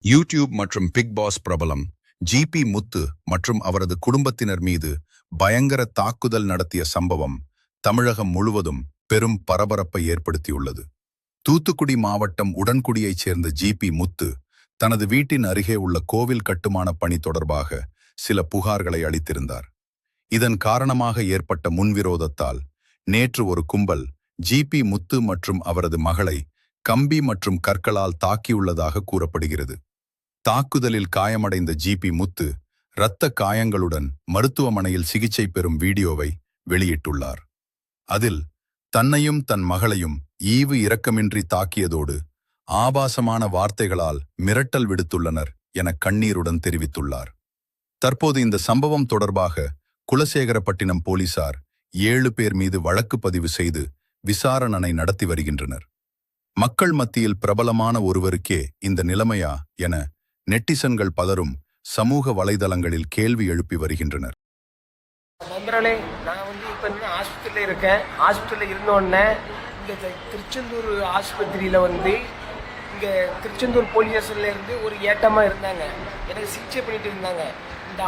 YouTube மற்றும் big pass பிரபலம் GB முத்து மற்றும் அவரது குடும்பத்தினர் மீது பயங்கர தாக்குதல் நடத்திய சம்பவம் தமிழகம் முழுவதும் பெரும் பரபரப்பை ஏற்படுத்தியுள்ளது. தூத்துக்குடி மாவட்டம் உடன்குடியைச் சேர்ந்த ஜிபி முத்து தனது வீட்டின் அருகே உள்ள கோவில் கட்டுமான பணி தொடர்பாக சில புகார்களை அளித்திருந்தார். இதன் காரணமாக ஏற்பட்ட முன்விரோதத்தால் நேற்று ஒரு கும்பல் ஜிபி முத்து மற்றும் அவரது மகளை கம்பி மற்றும் கற்களால் தாக்கியுள்ளதாக கூறப்படுகிறது. தாக்குதலில் காயமடைந்த ஜிபி முத்து இரத்த காயங்களுடன் மருத்துவமனையில் சிகிச்சை பெறும் வீடியோவை வெளியிட்டுள்ளார். அதில் தன்னையும் தன் மகளையும் ஈவு இரக்கமின்றி தாக்கியதோடு ஆபாசமான வார்த்தைகளால் மிரட்டல் விடுத்துள்ளனர் என கண்ணீருடன் தெரிவித்துள்ளார். தற்போது இந்த சம்பவம் தொடர்பாக குலசேகரப்பட்டினம் போலீசார் 7 பேர் மீது வழக்கு பதிவு செய்து விசாரணை நடத்தி வருகின்றனர். மக்கள் மத்தியில் பிரபலமான ஒருவருக்கே இந்த நிலைமையா என நெட்டிசன்கள் பலரும் சமூக வலைதளங்களில் கேள்வி எழுப்பி வருகின்றனர். நண்பர்களே, நான் இப்போ ஹாஸ்பிட்டலில் இருக்கேன். ஹாஸ்பிட்டலில் இருந்தோடனே இந்த திருச்செந்தூர் ஆஸ்பத்திரியில் இங்கே திருச்செந்தூர் போலீஸ் ஸ்டேஷன்லேருந்து ஒரு ஏட்டமாக இருந்தாங்க. எனக்கு சிகிச்சை பண்ணிட்டு இருந்தாங்க. இந்த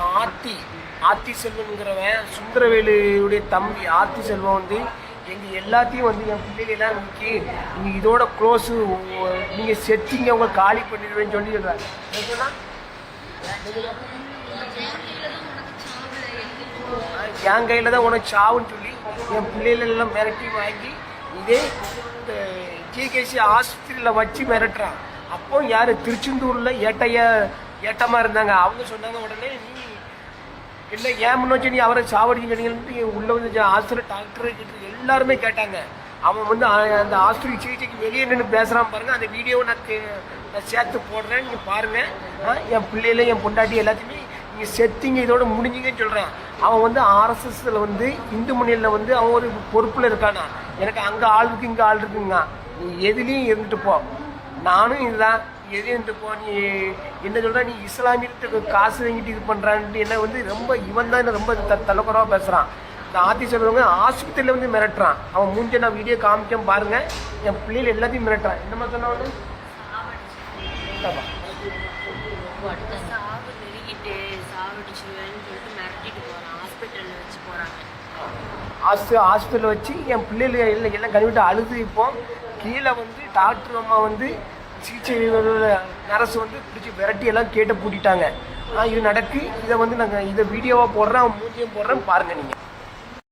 ஆர்த்தி செல்வனுங்கிறவன் சுந்தரவேலுடைய தம்பி ஆர்த்தி செல்வம் எங்கள் எல்லாத்தையும் என் பிள்ளைகளெல்லாம் நீங்கள் இதோட க்ளோஸு, நீங்கள் செட்டிங்க அவங்க காலி பண்ணிடுவேன்னு சொல்லி சொல்கிறாங்க. என் கையில் தான் உனக்கு சாவுன்னு சொல்லி என் பிள்ளைகளெல்லாம் மிரட்டி வாங்கி இதே இந்த ஜிகேசி ஆஸ்பத்திரியில் வச்சு மிரட்டுறான். அப்போ யார் திருச்செந்தூரில் ஏட்டமாக இருந்தாங்க. அவங்க சொன்னாங்க, உடனே நீ இல்லை ஏன் முன்னோச்சு நீ அவரை சாவடிச்சுட்டு உள்ள ஆஸ்பத்திரி டாக்டரு கிட்ட எல்லாருமே கேட்டாங்க. அவன் அந்த ஆஸ்பத்திரி சிகிச்சைக்கு வெளியே நின்று பேசுகிறான் பாருங்கள். அந்த வீடியோவை நான் சேர்த்து போடுறேன், நீங்கள் பாருங்கள். என் பிள்ளையில என் பொண்டாட்டி எல்லாத்தையுமே நீங்கள் செத்திங்க, இதோட முடிஞ்சிங்கன்னு சொல்கிறேன். அவன் ஆர்எஸ்எஸ்ல இந்து முன்னணியில் அவன் ஒரு பொறுப்பில் இருக்கானா. எனக்கு அங்கே ஆள் இருக்கு, இங்கே ஆள் இருக்குங்க. நீ எதுலேயும் இருந்துட்டு போ, நானும் இதுதான் எதையும் இருந்துட்டு போ. நீ என்ன சொல்கிற, நீ இஸ்லாமியத்துக்கு காசு வாங்கிட்டு இது பண்ணுறான்ட்டு என்ன ரொம்ப இவன் தான் ரொம்ப தலைக்குறவாக பேசுகிறான். இந்த ஆர்த்தி சொல்கிறவங்க ஆஸ்பத்திரியில் மிரட்டுறான். அவன் மூஞ்ச நான் வீடியோ காமிச்சேன் பாருங்கள். என் பிள்ளைகள் எல்லாத்தையும் மிரட்டுறான். இந்த மாதிரி சொன்னவனு ஹாஸ்பிட்டலில் வச்சு என் பிள்ளைகள் எல்லாம் கழுவிட்டு அழுது. இப்போ கீழே டாக்டர் அம்மா சிகிச்சை நரசு பிடிச்சி விரட்டி எல்லாம் கேட்டு பூட்டிட்டாங்க. இது நடக்கு. இதை நாங்கள் இதை வீடியோவாக போடுறேன், அவன் மூஞ்சியும் போடுறேன், பாருங்கள் நீங்கள்.